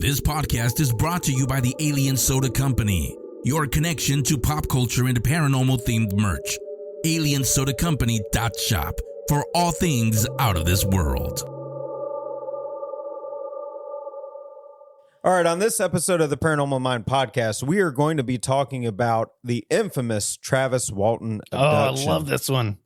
This podcast is brought to you by the Alien Soda Company, your connection to pop culture and paranormal themed merch. AlienSodaCompany.shop for all things out of this world. All right, on this episode of the Paranormal Mind podcast, we are going to be talking about the infamous Travis Walton abduction. Oh, I love this one.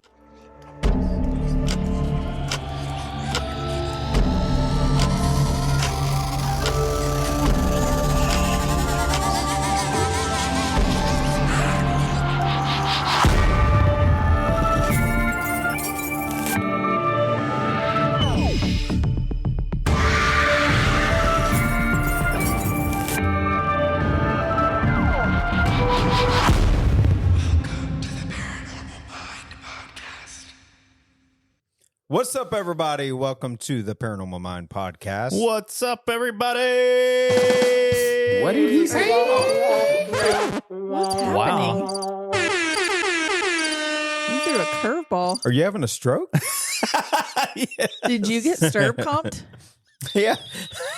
What's up, everybody? Welcome to the Paranormal Mind podcast. What's up, everybody? What did he say? What's happening? Wow. You threw a curveball. Are you having a stroke? Yes. Did you get stirb comped? Yeah.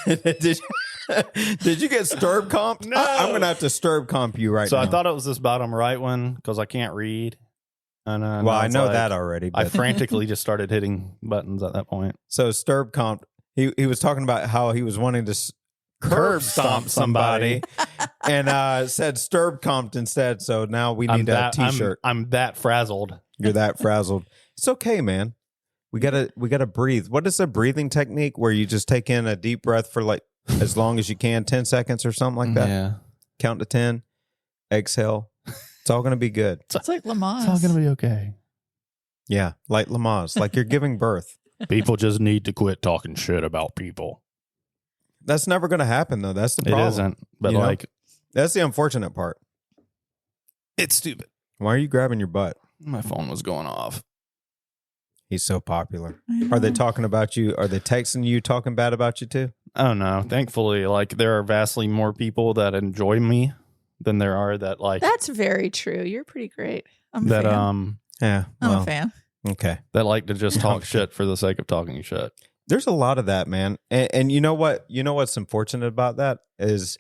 Did you get stirb comped? No. I'm going to have to stirb comp you right So now. I thought it was this bottom right one because I can't read. And, Well, I know that already. I But frantically just started hitting buttons at that point. so stirb comp, he was talking about how he was wanting to curb stomp somebody and said stirb comped instead. So now we need a t-shirt. I'm that frazzled. You're that frazzled. It's okay, man. We gotta breathe. What is a breathing technique where you just take in a deep breath for like as long as you can, 10 seconds or something like that? Yeah. Count to 10, exhale. It's all gonna be good. It's like Lamaze. It's all going to be okay. Yeah, like Lamaze, like you're giving birth. People just need to quit talking shit about people. That's never gonna happen though. That's the problem. It isn't. But You know? like, That's the unfortunate part. it's stupid. Why are you grabbing your butt? My phone was going off. He's so popular. I Are they know. talking about you? Are they texting you talking bad about you too? Oh no. Thankfully, like there are vastly more people that enjoy me than there are that like That's very true. You're pretty great. I'm a that fan. Yeah. I'm well, a fan. okay. that like to just talk shit for the sake of talking shit. There's a lot of that, man. And you know what? You know what's unfortunate about that is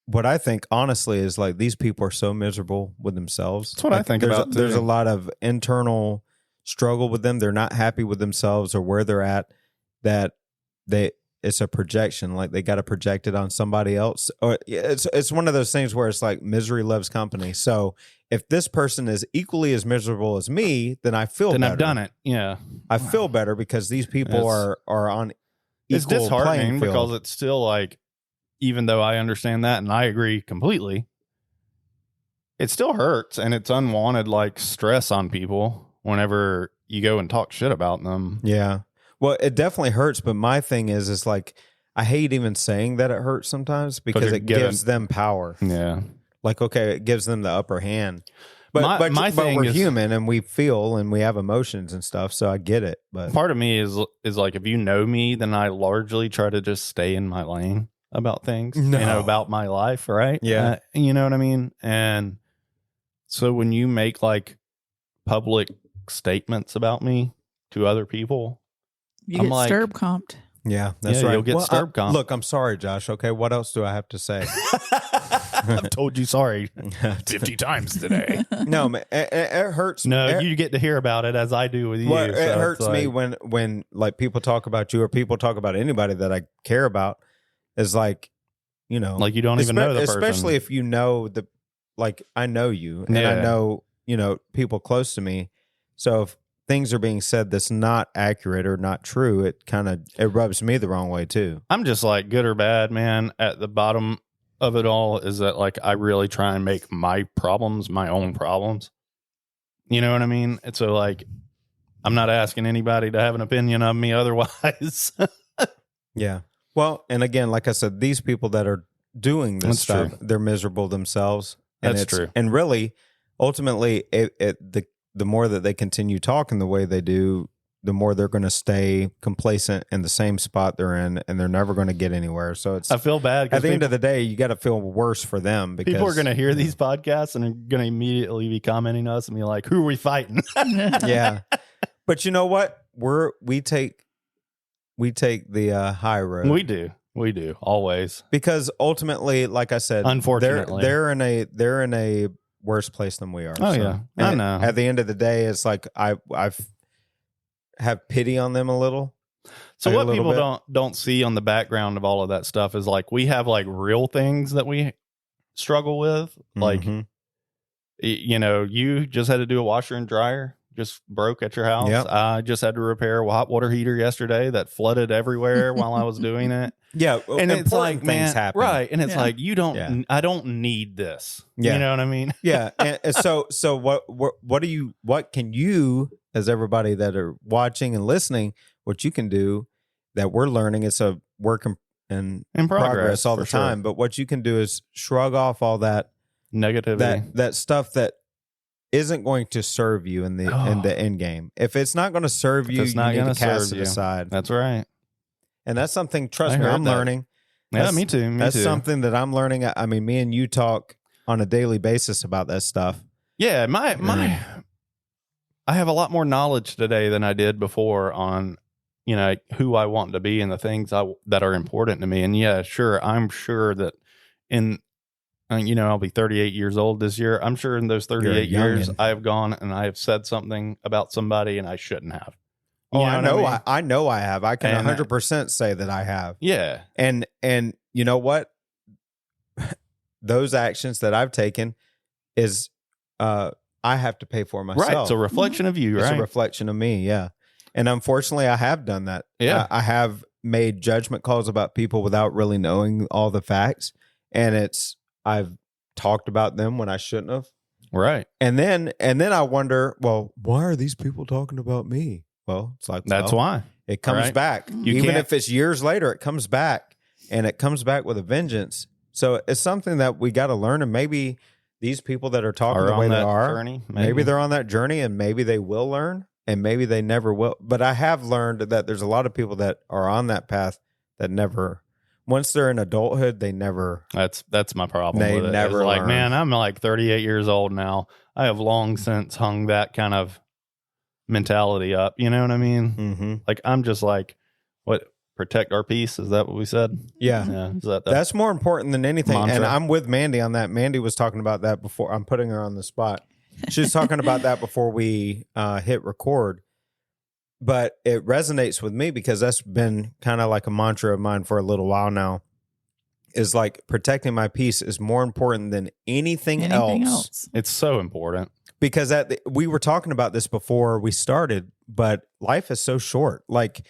what I think honestly is like these people are so miserable with themselves. That's what I Like, think there's about, There's too. a lot of internal struggle with them. They're not happy with themselves or where they're at, that it's a projection. Like they got to project it on somebody else. Or it's one of those things where it's like misery loves company. So if this person is equally as miserable as me, then I feel Then better. I've done it. Yeah. I feel better because these people It's- are on It's equal disheartening playing field. because it's still like, even though I understand that and I agree completely, it still hurts and it's unwanted like stress on people whenever you go and talk shit about them. Yeah. Well, it definitely hurts, but my thing is like I hate even saying that it hurts sometimes because you're it gives them power. Yeah. Like, okay, it gives them the upper hand. But My but thing we're is- human and we feel and we have emotions and stuff, so I get it. But Part of me is like, if you know me, then I largely try to just stay in my lane about things, No. about my life. Right. Yeah. You know what I mean? And so when you make like public statements about me to other people, You I'm get like- stirb comped. yeah, that's Yeah, right. you'll get stirb comp. Look, I'm sorry, Josh. Okay, what else do I have to say? I've told you sorry 50 times today. No, man, it hurts. No, it, you get to hear about it as I do with you. well, so it it's hurts me like- when like people talk about you or people talk about anybody that I care about. Is like, you know, like you don't even know the person. especially if you know like I know you and I Yeah. know, you know, people close to me. So if things are being said that's not accurate or not true, it rubs me the wrong way too. I'm just like, good or bad, man, at the bottom of it all is that like I really try and make my problems my own problems. You know what I mean? And so like I'm not asking anybody to have an opinion of me otherwise. Yeah. Well, and again, like I said, these people that are doing this That's stuff, true. they're miserable themselves. And That's it's- true. And really, ultimately, the more that they continue talking the way they do, the more they're going to stay complacent in the same spot they're in, and they're never going to get anywhere. So it's I feel bad at because the end of the day, you got to feel worse for them because people are going to hear these podcasts and are going to immediately be commenting us and be like, who are we fighting? yeah. But you know what? We take the high road. We do. We do always. Because ultimately, like I said, Unfortunately. they're in a worse place than we are. Oh, yeah. I and know. At the end of the day, it's like I've have pity on them a little. So like what a little people bit. don't see on the background of all of that stuff is like we have like real things that we struggle with. Like, Mhm. You just had to do a washer and dryer. Just broke at your house. Yep. I just had to repair a hot water heater yesterday that flooded everywhere while I was doing it. Yeah, And it's like, things man, happen. right? And it's Yeah. like you don't. Yeah. I don't need this. Yeah. You know what I mean? Yeah, and so what can you, as everybody that are watching and listening, what you can do that we're learning, it's a work in progress all the for sure. time, but what you can do is shrug off all that Negativity. that stuff that isn't going to serve you in the end game. If it's not going to serve you, it's you not need to gonna cast serve it you. aside. That's right. And that's something, trust I me, heard I'm that. learning. Yeah, That's- me too. Me That's too. something that I'm learning. I mean, me and you talk on a daily basis about that stuff. Yeah, I have a lot more knowledge today than I did before on, who I want to be and the things that are important to me. And yeah, sure, I'm sure that I'll be 38 years old this year. I'm sure in those 38 years, youngin'. I have gone and I have said something about somebody and I shouldn't have. Oh, You I know know. what I mean? I know I have. I can And- 100% say that I have. Yeah. And you know what? Those actions that I've taken is I have to pay for myself. Right. It's a reflection of you, It's right? a reflection of me. Yeah. And unfortunately, I have done that. Yeah. I have made judgment calls about people without really knowing all the facts. And I've talked about them when I shouldn't have. Right. And then I wonder, well, why are these people talking about me? Well, it's like, That's well, why. it comes Right. back. You Even can't- if it's years later, it comes back, and it comes back with a vengeance. So it's something that we got to learn. And maybe these people that are talking the on way they that are, journey, maybe they're on that journey, and maybe they will learn, and maybe they never will. But I have learned that there's a lot of people that are on that path that never, once they're in adulthood, they never. That's my problem. They with it. never It's like, learn. man, I'm like 38 years old now. I have long since hung that kind of mentality up. You know what I mean? Mm-hmm. Like, I'm just like, what? Protect our peace? Is that what we said? Yeah. Yeah. Is that That's more important than anything. mantra? And I'm with Mandy on that. Mandy was talking about that before. I'm putting her on the spot. She was talking about that before we hit record. But it resonates with me because that's been kind of like a mantra of mine for a little while now. Is like protecting my peace is more important than anything else. It's so important. Because we were talking about this before we started, but life is so short. Like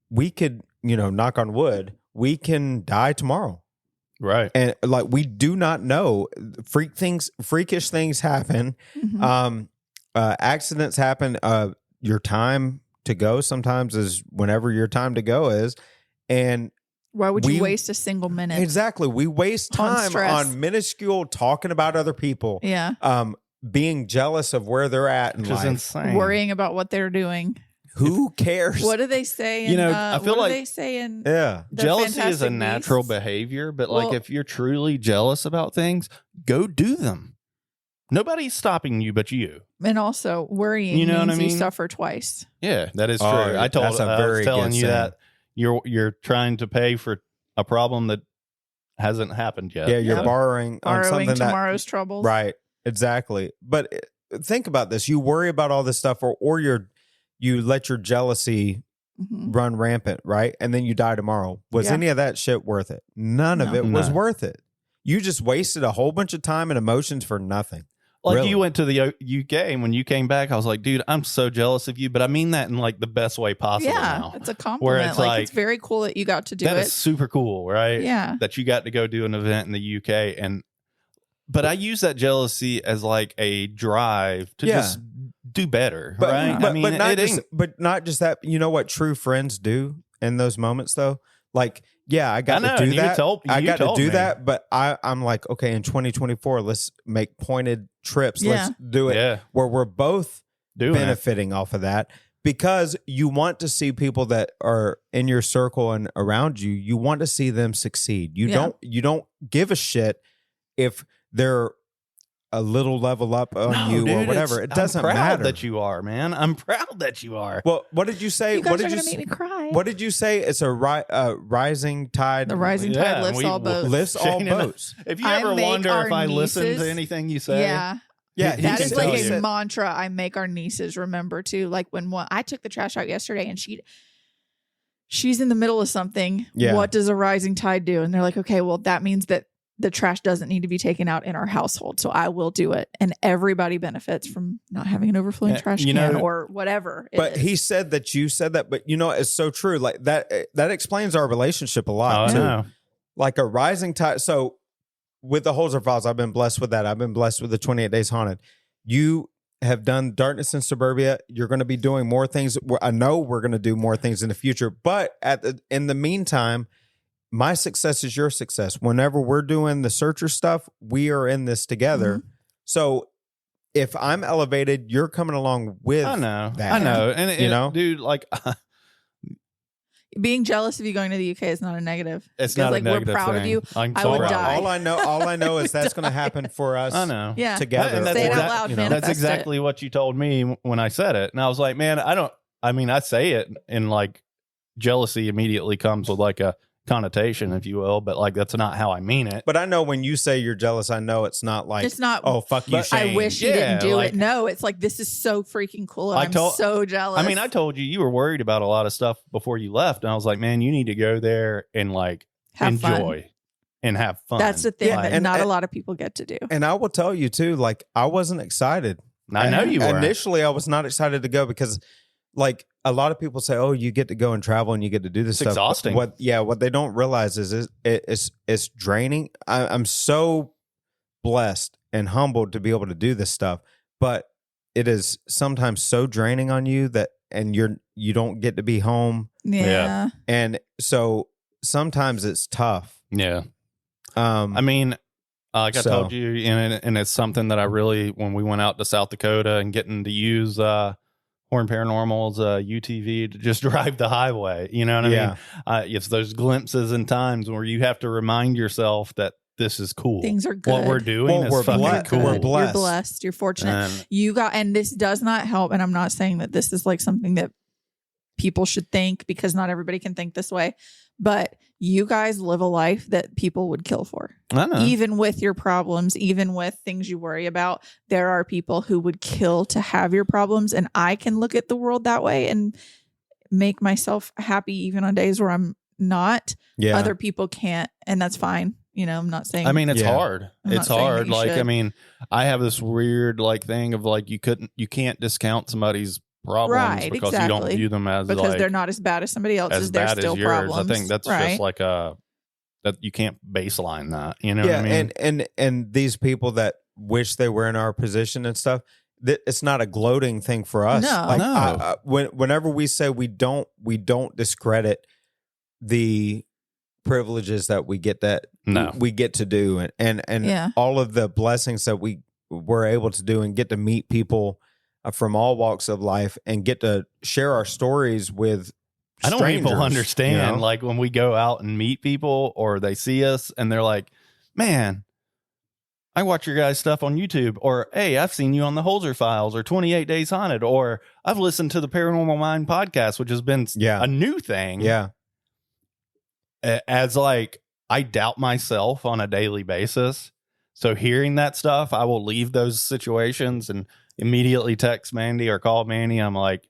we could, knock on wood, we can die tomorrow. Right. And like we do not know. Freakish things happen. Mhm. Accidents happen. Your time to go sometimes is whenever your time to go is. And Why would you waste a single minute? exactly, we waste On time stress. on minuscule talking about other people. Yeah. Being jealous of where they're at in Which is life. insane. Worrying about what they're doing. Who cares? What do they say? In, I feel what like do they say in Yeah. The jealousy is a Fantastic natural Beasts? behavior, but Well- like if you're truly jealous about things, go do them. Nobody's stopping you but you. And also worrying You know what means I mean? you suffer twice. Yeah, that is true. Oh, I that's a was very telling good you saying. that you're trying to pay for a problem that hasn't happened yet. Yeah, you're Yeah. borrowing on Borrowing something that tomorrow's troubles. right, exactly. But think about this: you worry about all this stuff, or you let your jealousy Mhm. run rampant, right? And then you die tomorrow. Was Yeah. any of that shit worth it? None of No. it was No. worth it. You just wasted a whole bunch of time and emotions for nothing. Like Really? you went to the UK and when you came back, I was like, dude, I'm so jealous of you, but I mean that in like the best way possible Yeah, now. it's a compliment. it's Like, like- it's very cool that you got to do That it. is super cool, right? Yeah. That you got to go do an event in the UK but I use that jealousy as like a drive to Yeah. just do better, But, right? but, I mean, but not it just ain't but not just that. You know what true friends do in those moments, though. Like, yeah, I got I know, to and do you that. told- I you got to told do me. that. But I'm like, okay, in 2024, let's make pointed trips. Yeah. Let's do it Yeah. where we're both doing it. benefiting off of that, because you want to see people that are in your circle and around you. You want to see them succeed. You Yeah. don't give a shit if they're a little level up on No, you or dude, whatever. It doesn't I'm proud matter. that you are, man. I'm proud that you are. Well, what did you say? You guys What are did going you to make me cry. What did you say? It's a rising tide. The rising tide lifts all boats. Lifts all Shane and I- boats. If you I ever make wonder our if I listen nieces- to anything you say, Yeah. Yeah, He That can is tell like you. a mantra I make our nieces remember too. Like when I took the trash out yesterday and she's in the middle of something. Yeah. What does a rising tide do? And they're like, okay, well, that means that the trash doesn't need to be taken out in our household. So I will do it. And everybody benefits from not having an overflowing Yeah, trash you can know- or whatever. it But is. he said that you said that, but it's so true. Like that explains our relationship a oh, lot I too. know. Like a rising tide. So with the Holzer Files, I've been blessed with that. I've been blessed with the 28 Days Haunted. You have done Darkness in Suburbia. You're going to be doing more things. I know we're going to do more things in the future, but in the meantime, my success is your success. Whenever we're doing the Searcher stuff, we are in this together. Mm-hmm. So if I'm elevated, you're coming along with I know. that. I know. And You know? dude, like being jealous of you going to the UK is not a negative. it's Because, not like, a negative we're proud thing. of you. I'm I so would proud. die. All I know is that's going to happen for us. I know. Yeah. Together. And that's Say it out exact- loud, you know. manifest That's exactly what you told me when I said it. And I was like, man, I say it in like jealousy immediately comes with like a connotation, if you will, but like that's not how I mean it. But I know when you say you're jealous, I know it's not like It's not. oh fuck you, But Shane. I wish you Yeah, didn't do like- it. No, it's like this is so freaking cool. And I I'm told- so jealous. I mean, I told you were worried about a lot of stuff before you left. And I was like, man, you need to go there and like Have fun. enjoy and have fun. That's the thing Yeah, that and- not a and- lot of people get to do. And I will tell you too, like I wasn't excited. I know you were. Initially, I was not excited to go because, like, a lot of people say, "Oh, you get to go and travel and you get to do this It's stuff." exhausting. What they don't realize is it's draining. I'm so blessed and humbled to be able to do this stuff, but it is sometimes so draining on you and you don't get to be home, Yeah. and so sometimes it's tough. Yeah. I mean, like I So- told you, and it's something that I really, when we went out to South Dakota and getting to use Horn Paranormal's UTV to just drive the highway, you know what I mean? It's those glimpses and times where you have to remind yourself that this is cool. Things are good. What we're doing Well, is we're fucking blessed. cool. We're blessed. You're blessed. You're fortunate. And And this does not help. And I'm not saying that this is like something that people should think, because not everybody can think this way. But you guys live a life that people would kill for. I know. Even with your problems, even with things you worry about, there are people who would kill to have your problems. And I can look at the world that way and make myself happy even on days where I'm not. Yeah, Other people can't. And that's fine. I'm not saying. I mean, it's Yeah. hard. I'm not It's saying that hard. you Like, should. I mean, I have this weird like thing of like you can't discount somebody's problems Right, because you don't exactly. view them as because like they're not as bad as somebody else's. as They're bad still as yours. problems. I think that's right. just like that you can't baseline that. You know yeah, what I mean? and these people that wish they were in our position and stuff, it's not a gloating thing for us. No. Like, No. whenever we say we don't discredit the privileges that we get No. we get to do and Yeah. all of the blessings that we were able to do and get to meet people from all walks of life and get to share our stories with I don't think people strangers, understand you know? like when we go out and meet people or they see us and they're like, man, I watch your guys' stuff on YouTube, or hey, I've seen you on the Holzer Files or 28 Days Haunted, or I've listened to the Paranormal Mind podcast, which has been Yeah. a new thing. yeah. As like I doubt myself on a daily basis. So hearing that stuff, I will leave those situations and immediately text Mandy or call Mandy. I'm like,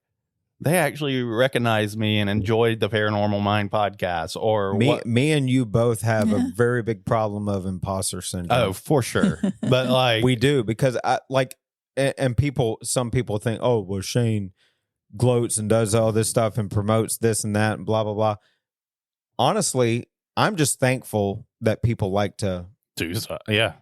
they actually recognize me and enjoyed the Paranormal Mind podcast, or Me and you both have Yeah. a very big problem of imposter syndrome. Oh, for sure. But like, We do, because some people think, oh, well, Shane gloats and does all this stuff and promotes this and that and blah, blah, blah. Honestly, I'm just thankful that people like to yeah,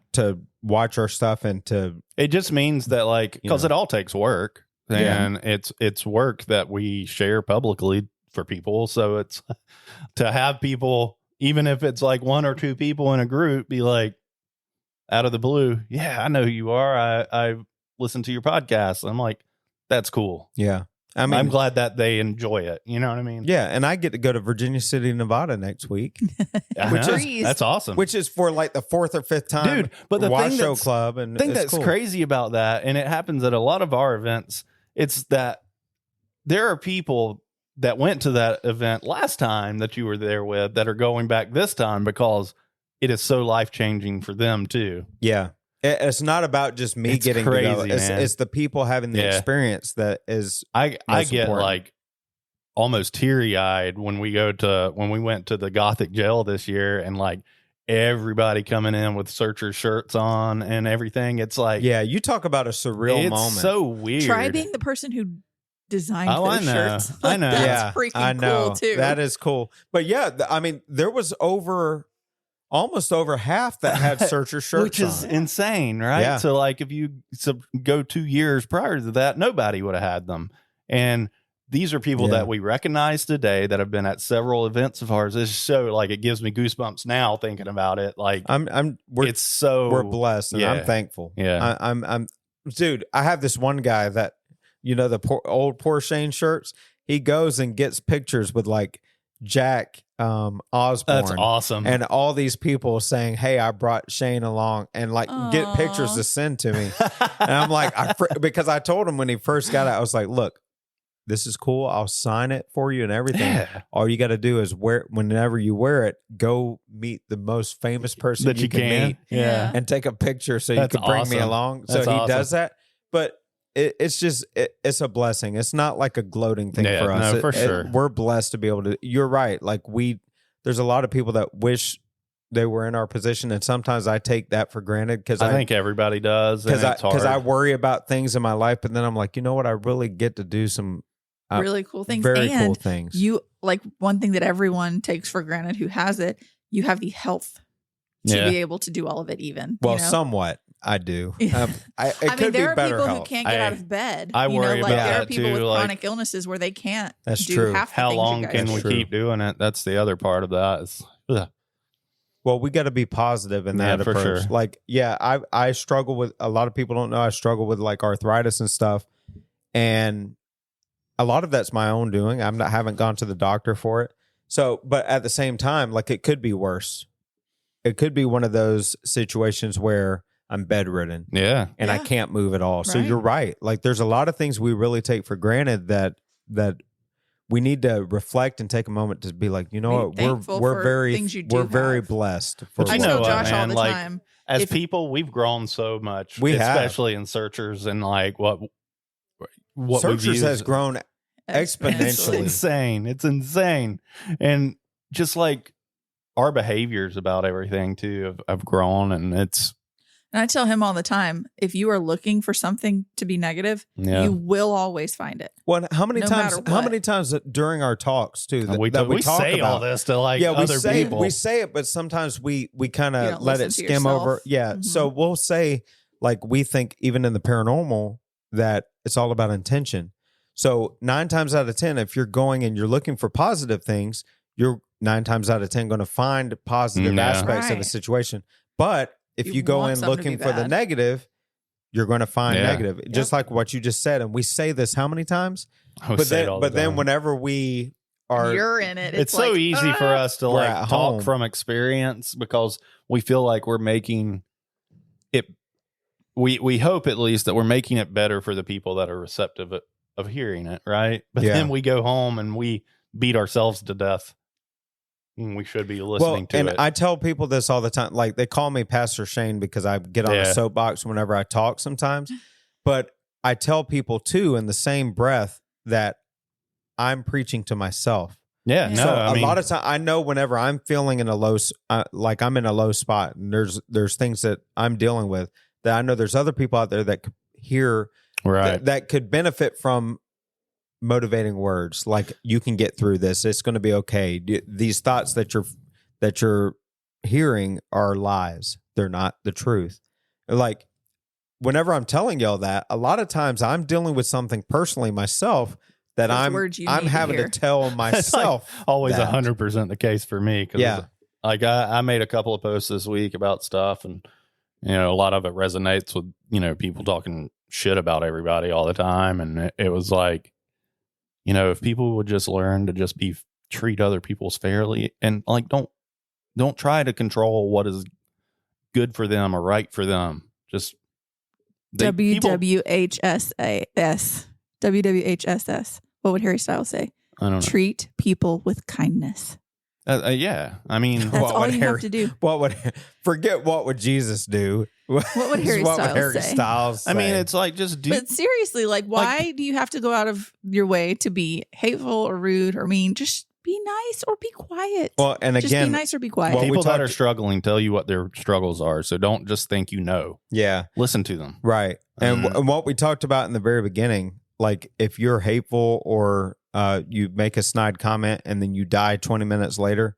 watch our stuff and to, it just means that like, because know. it all takes work, Yeah. and it's work that we share publicly for people. So it's to have people, even if it's like one or two people in a group, be like out of the blue, yeah, I know who you are. I listened to your podcast. I'm like, that's cool. yeah. I mean, I'm glad that they enjoy it. You know what I mean? yeah, and I get to go to Virginia City, Nevada next week, I which know. is- that's awesome. which is for like the 4th or 5th time, Dude, but the Wash thing Show that's- Club, and I think it's that's cool. crazy about that, and it happens at a lot of our events. It's that there are people that went to that event last time that you were there with that are going back this time because it is so life-changing for them too. Yeah. It's not about just me It's getting to go. crazy, man. It's the people having the Yeah. experience that is. I Most get important. like almost teary-eyed when we went to the Gothic jail this year, and like everybody coming in with Searcher shirts on and everything. It's like, Yeah, you talk about a surreal it's moment. so weird. Try being the person who designed Oh, I those know. shirts. I know. That's yeah, freaking I know. cool too. That is cool. But yeah, I mean, there was almost over half that had Searcher shirts which is on. insane, right? Yeah. So like if you go 2 years prior to that, nobody would have had them. And these are people Yeah. that we recognize today that have been at several events of ours. It's so like it gives me goosebumps now thinking about it. Like We're it's so we're blessed, and yeah. I'm thankful. Yeah. I'm dude. I have this one guy that the old Poor Shane shirts. He goes and gets pictures with like Jack Osborne. That's awesome. And all these people saying, "Hey, I brought Shane along," and like get Aw. pictures to send to me. And I'm like, because I told him when he first got it, I was like, "Look, this is cool. I'll sign it for you and everything. Yeah. All you got to do is whenever you wear it, go meet the most famous person that you can meet Yeah. and take a picture so That's you can bring me awesome. along." So That's he awesome. does that, but it's a blessing. It's not like a gloating thing Yeah, for us. no, for sure. We're blessed to be able to. You're right. Like there's a lot of people that wish they were in our position, and sometimes I take that for granted because I think everybody does. and it's because I hard. worry about things in my life, but then I'm like, you know what? I really get to do some Really cool things. very and cool things. you like one thing that everyone takes for granted who has it, you have the health to Yeah. be able to do all of it even. Well, you know? somewhat I do. Yeah. It I mean, could there be are better people who health. can't get out of bed. I worry like about there are that people too, with like- chronic illnesses where they can't That's do true. half the How things long you guys can do. we True. keep doing it? That's the other part of that. Ugh. Well, we got to be positive in Yeah, that for approach. sure. Like, yeah, I struggle with, a lot of people don't know I struggle with like arthritis and stuff, and a lot of that's my own doing. Haven't gone to the doctor for it. So, but at the same time, like it could be worse. It could be one of those situations where I'm bedridden Yeah. and I Yeah. can't move at all. So Right. you're right. Like there's a lot of things we really take for granted that we need to reflect and take a moment to be like, you know Be what, thankful we're for very things you do we're very have. blessed. But I you tell know what, Josh all man, the like, time. As If- people, we've grown so much. We have. especially in Searchers and like what we've Searchers used. has grown It's exponentially. insane. It's insane. And just like our behaviors about everything too have grown, and it's And I tell him all the time, if you are looking for something to be negative, yeah. you will always find it. Well, how many No times? matter How what. many times during our talks too And we that we talk say about all this to like yeah, we other say people. we say it, but sometimes we kind You of don't let it listen to skim yourself. over. Yeah, Mhm. so we'll say like we think even in the paranormal that it's all about intention. So 9 times out of 10, if you're going and you're looking for positive things, you're 9 times out of 10 going to find positive Yeah. aspects of a Right. situation. But if You you go want in something to looking be for the bad. negative, you're going to find Yeah. negative. Just like what you just said. And we say this how many times? I would But say it then, all the but then time. whenever we are, You're in it. it's so like, easy for "Ah." us to We're like at talk home. from experience because we feel like we're making it. We hope at least that we're making it better for the people that are receptive of hearing it, right? But Yeah. then we go home and we beat ourselves to death. And we should be listening to and it. I tell people this all the time. Like they call me Pastor Shane because I get on a Yeah. soapbox whenever I talk sometimes. But I tell people too in the same breath that I'm preaching to myself. yeah, Yeah. no, so I mean, a lot of time I know whenever I'm feeling in a low, like I'm in a low spot, and there's things that I'm dealing with that I know there's other people out there that could hear right. that could benefit from motivating words like you can get through this, it's going to be okay. These thoughts that you're hearing are lies, they're not the truth. Like whenever I'm telling y'all that, a lot of times I'm dealing with something personally myself that Those I'm words you need to having hear. to tell myself. Always that. 100% the case for me. Cause Yeah. like I made a couple of posts this week about stuff, and a lot of it resonates with people talking shit about everybody all the time, and it was like you know, if people would just learn to just treat other people fairly and like don't try to control what is good for them or right for them. Just WWHSS. WWHSS. What would Harry Styles say? I don't know. Treat people with kindness. Yeah, I mean, That's What all would you Harry- have to do. What would Jesus do? What would Harry Styles say? Styles I mean, say? it's like just do. But seriously, like, why do you have to go out of your way to be hateful or rude or mean? Just be nice or be quiet. Well, and just again, be nice or be quiet. Well, we People that talked- are struggling tell you what their struggles are, so don't just think you know. yeah, Listen to them. right. And, Mhm. and what we talked about in the very beginning, like if you're hateful or you make a snide comment and then you die 20 minutes later,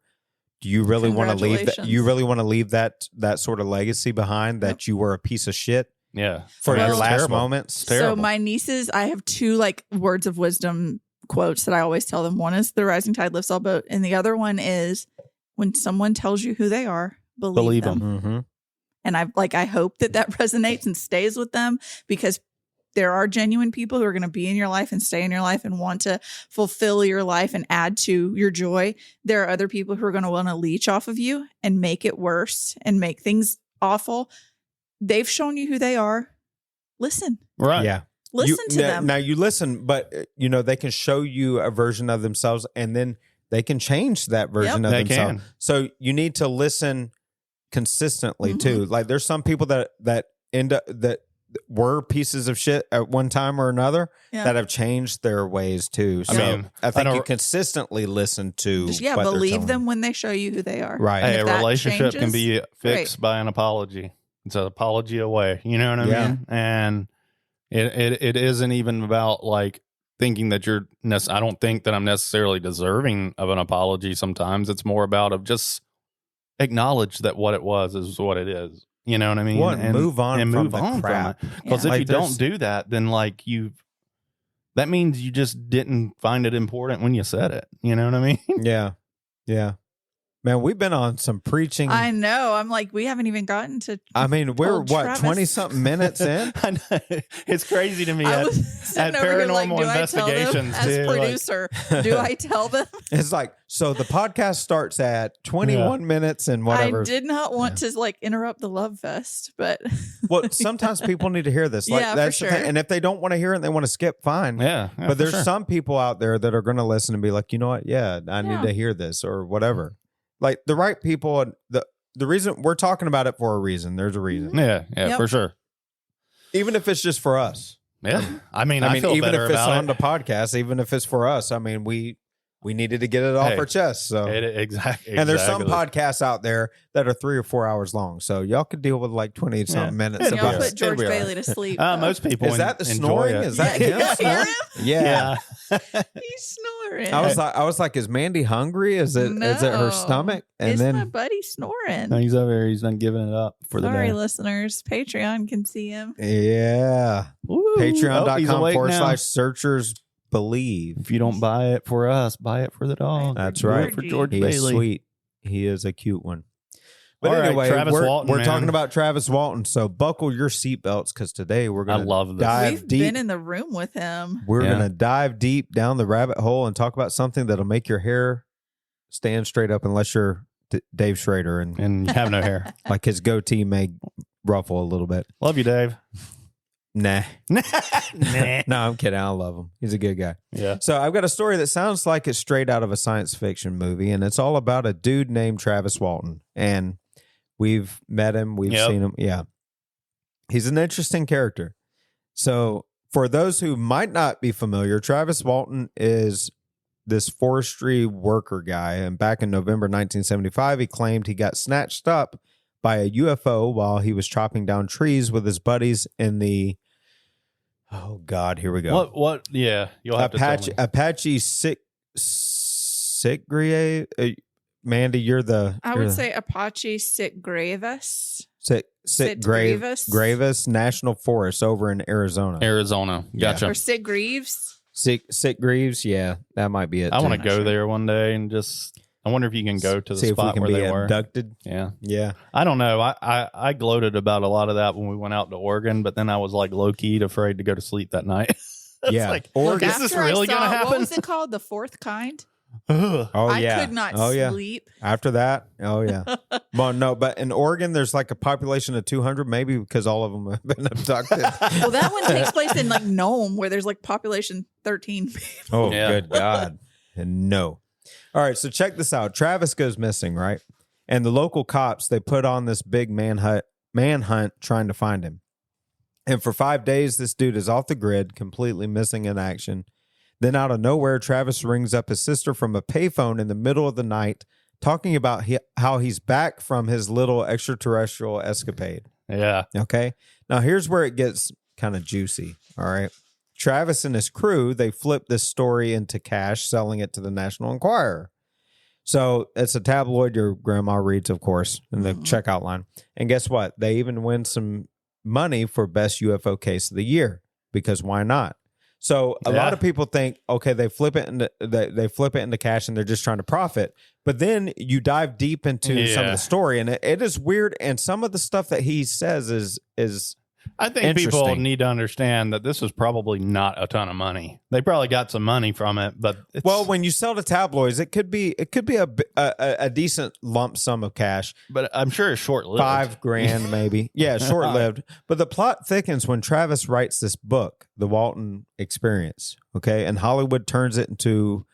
do you really want to leave that? You really want to leave that sort of legacy behind that you were a piece of shit Yeah, for Well, your it's last terrible. moments? So terrible. my nieces, I have two like words of wisdom quotes that I always tell them. One is the rising tide lifts all boat. And the other one is when someone tells you who they are, believe them. Mm-hmm. And I hope that resonates and stays with them, because there are genuine people who are going to be in your life and stay in your life and want to fulfill your life and add to your joy. There are other people who are going to want to leech off of you and make it worse and make things awful. They've shown you who they are. Listen. right. Yeah. Listen to them. Now you listen, but they can show you a version of themselves, and then they can change that version of They themselves. can. So you need to listen consistently Mhm. too. Like there's some people that end up that were pieces of shit at one time or another Yeah. that have changed their ways too. I So mean, I think I you don't- consistently listen to Just, what they're believe telling them you. when they show you who they are. Right. And Hey, if a that relationship can changes, be fixed by an apology. It's an apology away. You know what I Yeah. mean? And it isn't even about like thinking that you're. I don't think that I'm necessarily deserving of an apology. Sometimes it's more about of just acknowledge that what it was is what it is. You know what I mean? Well, and move on and from move the on crap. from it. Because Yeah. if Like, you don't do that, then like that means you just didn't find it important when you said it. You know what I mean? Yeah. Yeah. Man, we've been on some preaching. I know. I'm like, we haven't even gotten to. I mean, we're told what, Travis. 20 something minutes in? I know. It's crazy to me. I at- was sitting at over here like, Paranormal do I tell them Investigations, as too, like- producer? Do I tell them? It's like, so the podcast starts at 21 minutes and whatever. I did not want to like interrupt the love fest, but Well, sometimes people need to hear this. Like, Yeah, for that's the thing. sure. And if they don't want to hear it and they want to skip, fine. Yeah, But there's for sure. some people out there that are going to listen and be like, you know what? Yeah, I need Yeah. to hear this or whatever. Like the right people, and the reason we're talking about it for a reason. There's a reason. Yeah, Yep. for sure. Even if it's just for us. Yeah, I mean, I feel even better if it's about on it. the podcast, even if it's for us, I mean, we needed to get it off Hey, our chest. So Exactly. and there's some podcasts out there that are 3 or 4 hours long. So y'all could deal with like 20 something minutes. It'll of y'all be us. put George It'll be all right. Bailey to sleep. Most people Is that the enjoy snoring? it. Is that Yeah, him you hear snoring? him? Yeah. He's snoring. I was like, is Mandy hungry? Is it her No. stomach? And it's my then buddy snoring. No, he's over here. He's not giving it up for the Sorry, day. listeners. Patreon can see him. yeah, Woo. Oh, he's patreon.com awake now. /searchers believe. If you don't buy it for us, buy it for the dog. That's Do it right. for George He is Bailey. sweet. He is a cute one. But All right, anyway, Travis Walton, we're man. talking about Travis Walton. So buckle your seatbelts because today we're I going to love this. dive We've deep. been in the room with him. We're Yeah. going to dive deep down the rabbit hole and talk about something that'll make your hair stand straight up unless you're Dave Schrader and And you have no hair. like his goatee may ruffle a little bit. Love you, Dave. Nah. Nah. No, I'm kidding. I love him. He's a good guy. Yeah. So I've got a story that sounds like it's straight out of a science fiction movie, and it's all about a dude named Travis Walton. And we've met him. We've Yep. seen him. Yeah. He's an interesting character. So for those who might not be familiar, Travis Walton is this forestry worker guy. And back in November 1975, he claimed he got snatched up by a UFO while he was chopping down trees with his buddies in the, oh God, here we go. What? Yeah. You'll have to tell me. Apache Sigrid. Mandy, you're the. I you're would the- say Apache Sit Gravis. Sit Gravis. Gravis National Forest over in Arizona. Arizona. Gotcha. Or Sit Greaves. Sit Greaves, yeah, that might be it. I want to too. Not go sure. there one day and just. I wonder if you can go to the see if we spot can where be they were. abducted. Yeah. Yeah, I don't know. I gloated about a lot of that when we went out to Oregon, but then I was like low key afraid to go to sleep that night. Yeah. Like, Or is this really going to happen? What was it called? The fourth kind? Ugh. oh I yeah, could not oh yeah. sleep. After that, oh yeah. Well, no, but in Oregon, there's like a population of 200, maybe because all of them have been abducted. Well, that one takes place in like Nome, where there's like population 13 people. Oh, Yeah. good God. And no. All right, so check this out. Travis goes missing, right? And the local cops, they put on this big manhunt trying to find him. And for 5 days, this dude is off the grid, completely missing in action. Then out of nowhere, Travis rings up his sister from a payphone in the middle of the night, talking about how he's back from his little extraterrestrial escapade. Yeah. Okay. Now here's where it gets kind of juicy. All right. Travis and his crew, they flip this story into cash, selling it to the National Enquirer. So it's a tabloid your grandma reads, of course, in the checkout line. And guess what? They even win some money for best UFO case of the year, because why not? So a lot of people think, okay, they flip it into cash and they're just trying to profit. But then you dive deep into some of the story, and it is weird. And some of the stuff that he says is I think people need to understand that this is probably not a ton of money. They probably got some money from it, but well, when you sell to tabloids, it could be a decent lump sum of cash. But I'm sure it's short-lived. $5,000 maybe. Yeah, short-lived. But the plot thickens when Travis writes this book, The Walton Experience. Okay, and Hollywood turns it into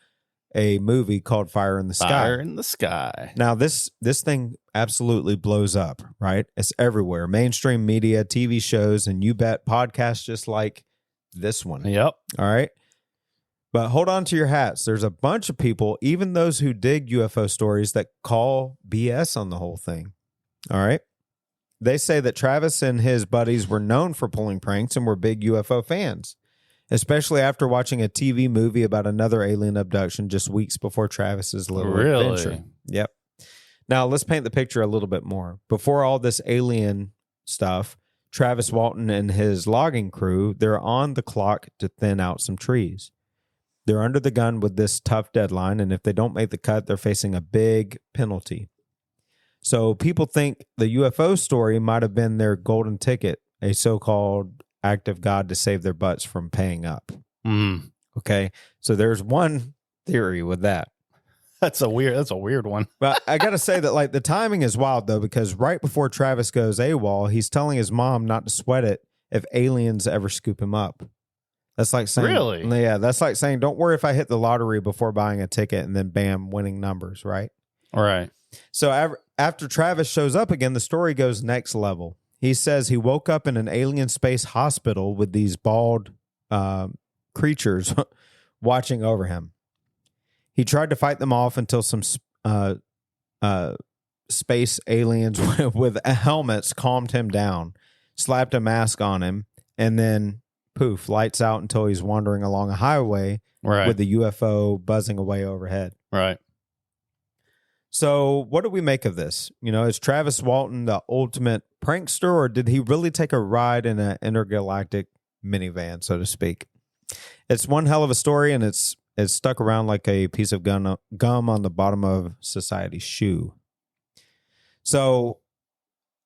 a movie called Fire in the Sky. Fire in the Sky. Now, this thing absolutely blows up, right? It's everywhere. Mainstream media, TV shows, and you bet podcasts just like this one. Yep. All right. But hold on to your hats. There's a bunch of people, even those who dig UFO stories, that call BS on the whole thing. All right. They say that Travis and his buddies were known for pulling pranks and were big UFO fans, especially after watching a TV movie about another alien abduction just weeks before Travis's little adventure. Yep. Now, let's paint the picture a little bit more. Before all this alien stuff, Travis Walton and his logging crew, they're on the clock to thin out some trees. They're under the gun with this tough deadline, and if they don't make the cut, they're facing a big penalty. So people think the UFO story might have been their golden ticket, a so-called act of God to save their butts from paying up. Okay, so there's one theory with that. That's a weird one. But I got to say that like the timing is wild though, because right before Travis goes AWOL, he's telling his mom not to sweat it if aliens ever scoop him up. That's like saying, really? Yeah, that's like saying, don't worry if I hit the lottery before buying a ticket, and then bam, winning numbers, right? All right. So after Travis shows up again, the story goes next level. He says he woke up in an alien space hospital with these bald creatures watching over him. He tried to fight them off until some space aliens with helmets calmed him down, slapped a mask on him, and then poof, lights out until he's wandering along a highway with the UFO buzzing away overhead. Right. So what do we make of this? You know, is Travis Walton the ultimate prankster, or did he really take a ride in an intergalactic minivan, so to speak? It's one hell of a story, and it's stuck around like a piece of gum on the bottom of society's shoe. So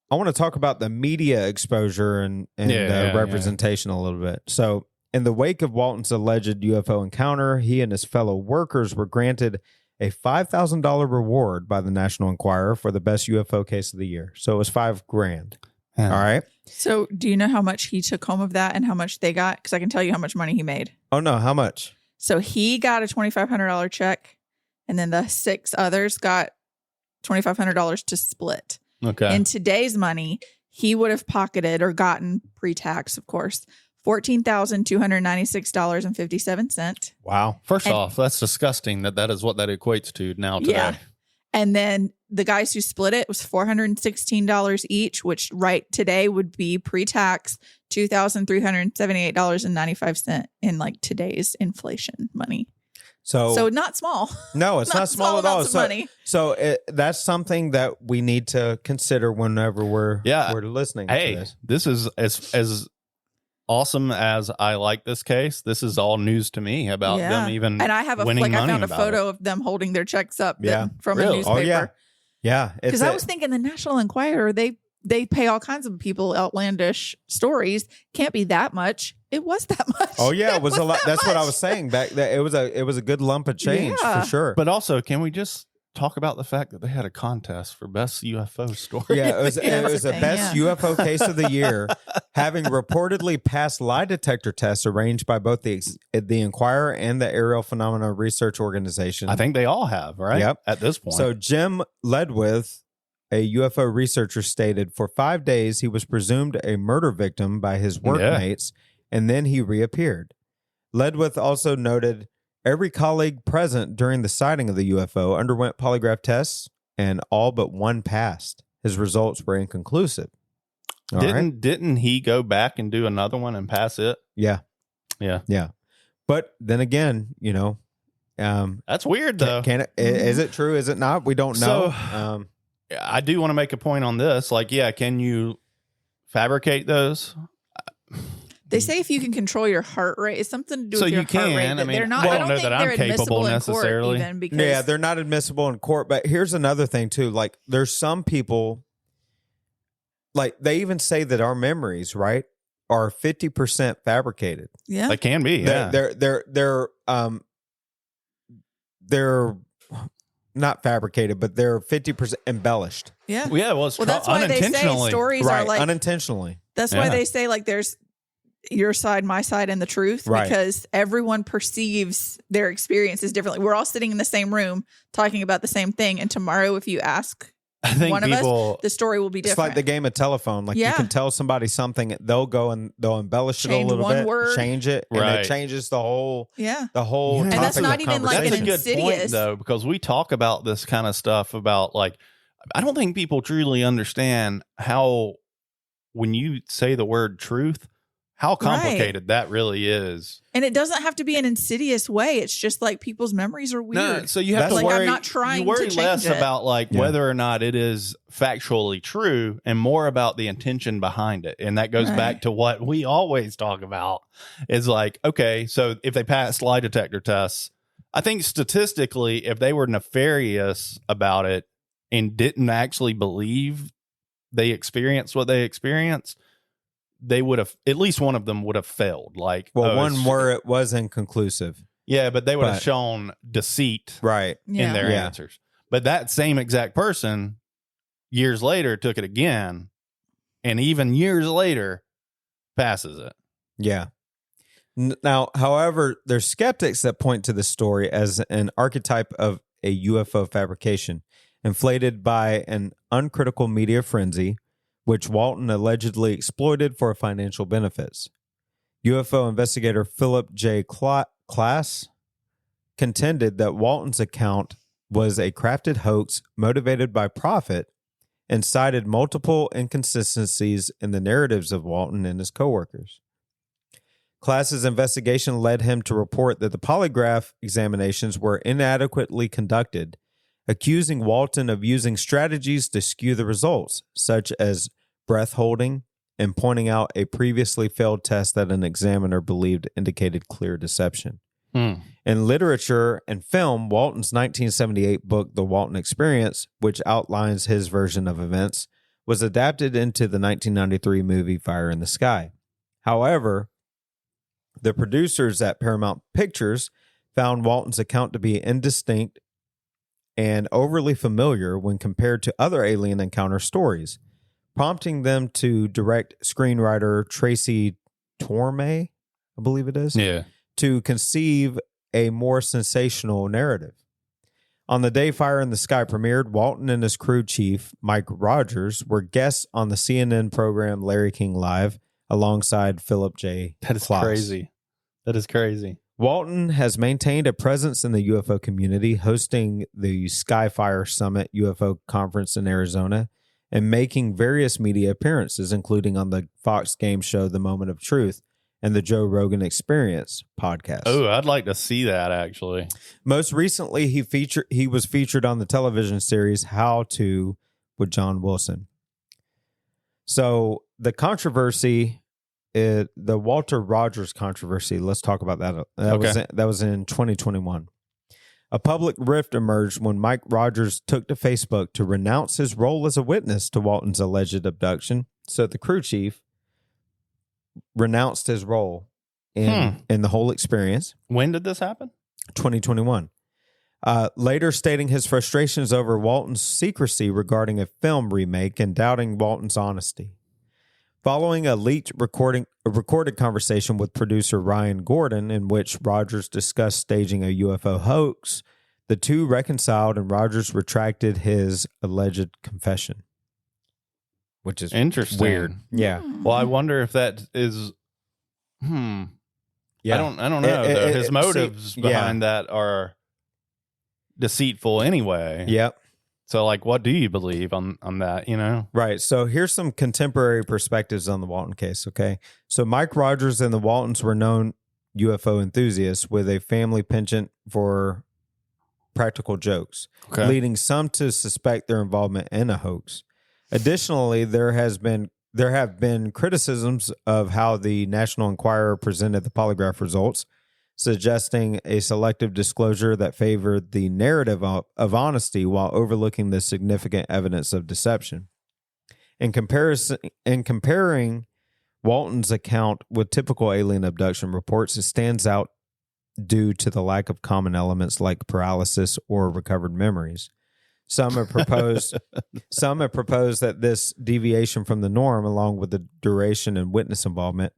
I want to talk about the media exposure and representation a little bit. So in the wake of Walton's alleged UFO encounter, he and his fellow workers were granted a $5,000 reward by the National Enquirer for the best UFO case of the year. So it was $5,000. Yeah. All right. So do you know how much he took home of that and how much they got? Because I can tell you how much money he made. Oh, no. How much? So he got a $2,500 check, and then the 6 others got $2,500 to split. Okay. In today's money, he would have pocketed or gotten pre-tax, of course, $14,296.57. Wow. First off, that's disgusting that is what that equates to now today. Yeah. And then the guys who split it was $416 each, which right today would be pre-tax $2,378.95 in like today's inflation money. So not small. No, it's not small at all. Money. So that's something that we need to consider whenever we're listening to this. This is as awesome as I like this case. This is all news to me about them even. And I have I found a photo of them holding their checks up from a newspaper. Oh, yeah. Yeah. Because I was thinking the National Enquirer, they they pay all kinds of people outlandish stories. Can't be that much. It was that much. Oh yeah, it was a lot. That's what I much. was saying back. That it was a good lump of change Yeah. for sure. But also, can we just talk about the fact that they had a contest for best UFO story? Yeah, it was That's the the thing, best yeah. UFO case of the year, having reportedly passed lie detector tests arranged by both the Inquirer and the Aerial Phenomena Research Organization. I think they all have, right? Yep. At this point. So. Jim Ledwith, a UFO researcher, stated for 5 days he was presumed a murder victim by his workmates, and then he reappeared. Ledwith also noted every colleague present during the sighting of the UFO underwent polygraph tests, and all but one passed. His results were inconclusive. All right? Didn't he go back and do another one and pass it? Yeah. Yeah. Yeah. But then again, That's weird though. Is it true? Is it not? We don't know. So- I do want to make a point on this. Like, yeah, can you fabricate those? They say if you can control your heart rate, it's something to do So with your you heart rate. can. that I mean, they're not. I I don't don't know think that I'm they're capable admissible in necessarily. court even because Yeah, they're not admissible in court. But here's another thing too. Like, there's some people, like they even say that our memories, right, are 50% fabricated. yeah, They can be. Yeah. They're not fabricated, but they're 50% embellished. yeah. Yeah, well, it's Well, that's why they say unintentionally. stories Right, are like. unintentionally. That's why Yeah. they say like there's your side, my side, and the truth Right. because everyone perceives their experiences differently. We're all sitting in the same room talking about the same thing, and tomorrow, if you ask I think one of us, people. the story will be It's different. like the game of telephone. Like you Yeah. can tell somebody something, they'll go and they'll embellish it a Change little one bit, word. change it, and Right. it changes the whole yeah, Yeah. topic And that's of not even like That's an a good insidious. point, though, because we talk about this kind of stuff about like, I don't think people truly understand how, when you say the word truth, how complicated that really is. and it doesn't have to be an insidious way. It's just like people's memories are weird. No, so you have That's to like worry. I'm not trying you worry to change less it. about like Yeah. whether or not it is factually true, and more about the intention behind it. And that goes Right. back to what we always talk about. Is like, okay, so if they pass lie detector tests, I think statistically, if they were nefarious about it and didn't actually believe they experienced what they experienced, they would have, at least one of them would have failed. Like, well, oh, one it's- where it was inconclusive. yeah, but they would have But- shown deceit Right. Yeah. in their Yeah. answers. But that same exact person years later took it again, and even years later passes it. Yeah. Now, however, there's skeptics that point to the story as an archetype of a UFO fabrication, inflated by an uncritical media frenzy, which Walton allegedly exploited for financial benefits. UFO investigator Philip J. Klass contended that Walton's account was a crafted hoax motivated by profit and cited multiple inconsistencies in the narratives of Walton and his coworkers. Klass's investigation led him to report that the polygraph examinations were inadequately conducted, accusing Walton of using strategies to skew the results, such as breath holding and pointing out a previously failed test that an examiner believed indicated clear deception. In literature and film, Walton's 1978 book, The Walton Experience, which outlines his version of events, was adapted into the 1993 movie Fire in the Sky. However, the producers at Paramount Pictures found Walton's account to be indistinct and overly familiar when compared to other alien encounter stories, prompting them to direct screenwriter Tracy Torme, I believe it is, Yeah. to conceive a more sensational narrative. On the day Fire in the Sky premiered, Walton and his crew chief, Mike Rogers, were guests on the CNN program Larry King Live alongside Philip J. That is Klass. crazy. That is crazy. Walton has maintained a presence in the UFO community, hosting the Skyfire Summit UFO conference in Arizona and making various media appearances, including on the Fox game show The Moment of Truth and the Joe Rogan Experience podcast. Oh, I'd like to see that actually. Most recently, he was featured on the television series How To with John Wilson. So the controversy, the Walter Rogers controversy, let's talk about that. That was in 2021. A public rift emerged when Mike Rogers took to Facebook to renounce his role as a witness to Walton's alleged abduction. So the crew chief renounced his role in the whole experience. When did this happen? 2021. Later stating his frustrations over Walton's secrecy regarding a film remake and doubting Walton's honesty. Following a leaked recorded conversation with producer Ryan Gordon in which Rogers discussed staging a UFO hoax, the two reconciled and Rogers retracted his alleged confession. Which is interesting. Weird. Yeah. Well, I wonder if that is Yeah. I don't know. His motives behind that are deceitful anyway. Yep. So, like, what do you believe on that, you know? Right. So here's some contemporary perspectives on the Walton case, okay? So Mike Rogers and the Waltons were known UFO enthusiasts with a family penchant for practical jokes, leading some to suspect their involvement in a hoax. Additionally, there have been criticisms of how the National Enquirer presented the polygraph results, suggesting a selective disclosure that favored the narrative of honesty while overlooking the significant evidence of deception. In comparing Walton's account with typical alien abduction reports, it stands out due to the lack of common elements like paralysis or recovered memories. Some have proposed that this deviation from the norm, along with the duration and witness involvement,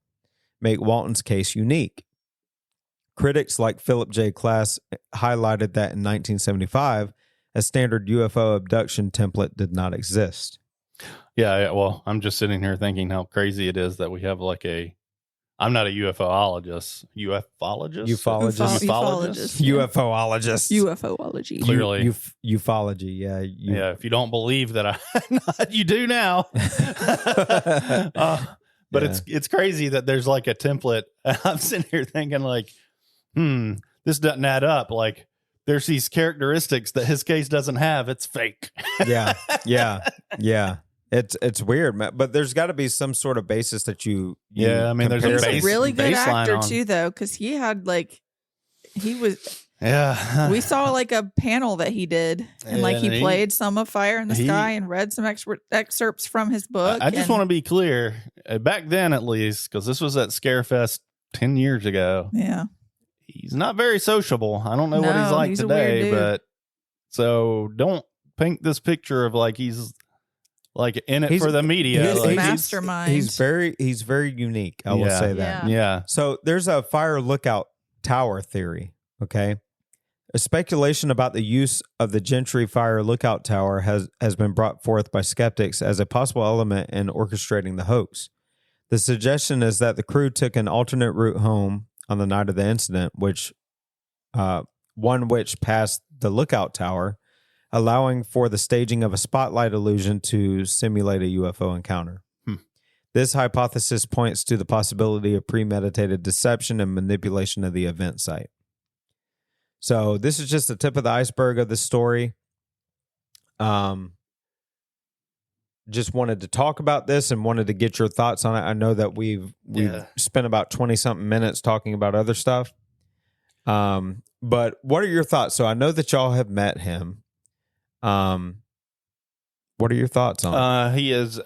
make Walton's case unique. Critics like Philip J. Klass highlighted that in 1975, a standard UFO abduction template did not exist. Yeah, well, I'm just sitting here thinking how crazy it is that we have like I'm not a UFOologist. UFOology. Clearly. Ufology, yeah. Yeah, if you don't believe that you do now. But it's crazy that there's like a template. I'm sitting here thinking like, this doesn't add up. Like, there's these characteristics that his case doesn't have. It's fake. Yeah. It's weird, but there's got to be some sort of basis that you I mean, there's a really good actor on. too, though, because he was. Yeah. We saw like a panel that he did, and like he played some of Fire in the Sky and read some excerpts from his book. I just want to be clear, back then at least, because this was at Scarefest 10 years ago. Yeah. He's not very sociable. I don't know what he's like today, but so don't paint this picture of like he's like in it for the media. He's like, mastermind. He's very unique. I will say that. Yeah. So there's a fire lookout tower theory. Okay. A speculation about the use of the Gentry Fire Lookout Tower has been brought forth by skeptics as a possible element in orchestrating the hoax. The suggestion is that the crew took an alternate route home on the night of the incident, which passed the lookout tower, allowing for the staging of a spotlight illusion to simulate a UFO encounter. This hypothesis points to the possibility of premeditated deception and manipulation of the event site. So this is just the tip of the iceberg of the story. Just wanted to talk about this and wanted to get your thoughts on it. I know that we've spent about 20-something minutes talking about other stuff. But what are your thoughts? So I know that y'all have met him. What are your thoughts on it? He is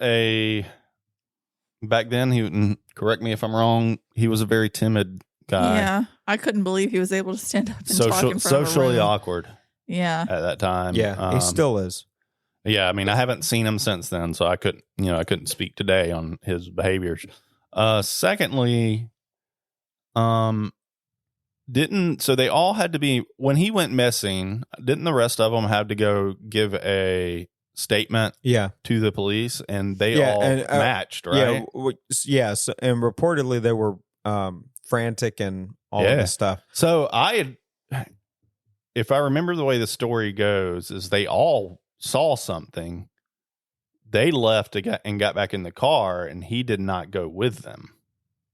back then, correct me if I'm wrong, he was a very timid guy. Yeah. I couldn't believe he was able to stand up and talk in front of a socially room. awkward. Yeah. At that time. Yeah, he still is. Yeah, I mean, I haven't seen him since then, so I couldn't speak today on his behaviors. Secondly, so they all had to be, when he went missing, didn't the rest of them have to go give a statement to the police, and they all matched, right? So, and reportedly they were frantic and all of this stuff. So if I remember the way the story goes, is they all saw something, they left and got back in the car, and he did not go with them,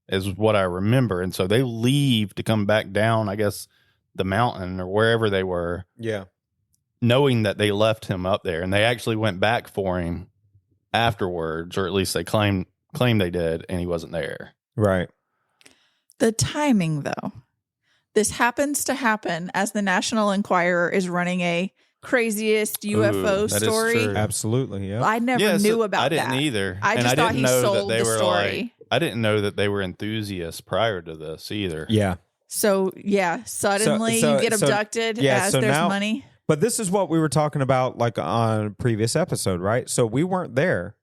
is what I remember. And so they leave to come back down, I guess, the mountain or wherever they were. Yeah. Knowing that they left him up there, and they actually went back for him afterwards, or at least they claimed they did, and he wasn't there. Right. The timing, though, this happens to happen as the National Enquirer is running a craziest UFO that is story. true. Absolutely. Yeah. I never knew about that. I didn't either. I just thought he sold the story. I didn't know that they were enthusiasts prior to this either. Yeah. So yeah, suddenly you get abducted as there's money. But this is what we were talking about like on a previous episode, right? So we weren't there.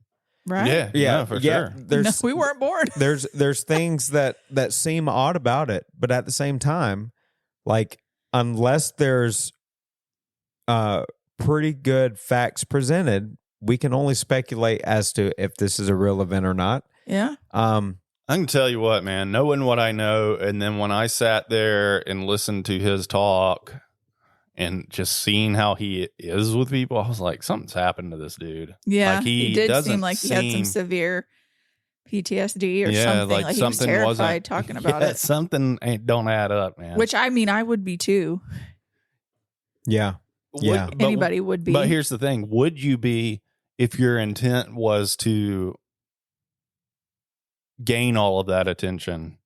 Right? Yeah, for sure. No, we weren't born. There's things that seem odd about it, but at the same time, like unless there's pretty good facts presented, we can only speculate as to if this is a real event or not. Yeah. I can tell you what, man, knowing what I know, and then when I sat there and listened to his talk and just seeing how he is with people, I was like, something's happened to this dude. Yeah. Like, he did seem like he had some severe PTSD or something. Like he was terrified talking about it. Something don't add up, man. Which, I mean, I would be too. Yeah. Yeah. Anybody would be. But here's the thing. Would you be if your intent was to gain all of that attention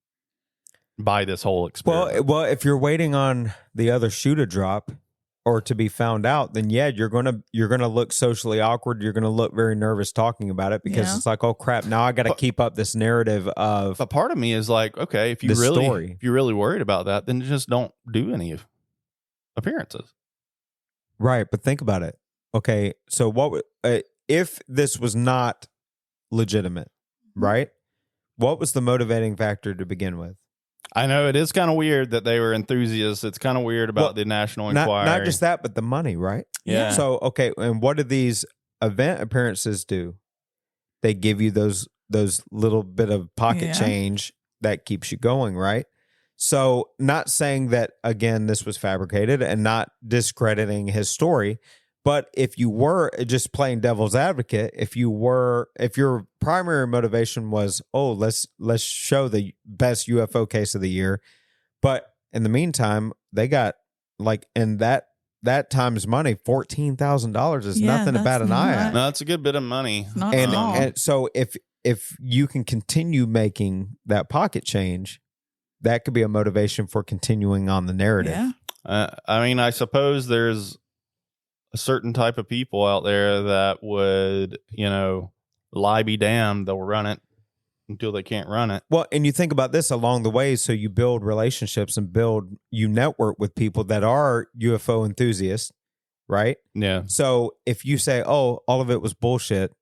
by this whole experience? Well, if you're waiting on the other shoe to drop or to be found out, then yeah, you're gonna look socially awkward. You're gonna look very nervous talking about it because it's like, oh crap, now I got to keep up this narrative of. But part of me is like, okay, if you're really worried about that, then just don't do any appearances. Right, but think about it. Okay, so what if this was not legitimate, right? What was the motivating factor to begin with? I know it is kind of weird that they were enthusiasts. It's kind of weird about the National Enquirer. Not just that, but the money, right? Yeah. So, okay, and what do these event appearances do? They give you those little bit of pocket change that keeps you going, right? So, not saying that, again, this was fabricated and not discrediting his story, but if you were just playing devil's advocate, if your primary motivation was, oh, let's show the best UFO case of the year, but in the meantime, they got like in that times money, $14,000 is nothing to bat an eye at. No, that's a good bit of money. And so if you can continue making that pocket change, that could be a motivation for continuing on the narrative. Yeah. I mean, I suppose there's a certain type of people out there that would, lie be damned, they'll run it until they can't run it. Well, and you think about this along the way, so you build relationships and you network with people that are UFO enthusiasts, right? Yeah. So if you say, oh, all of it was bullshit,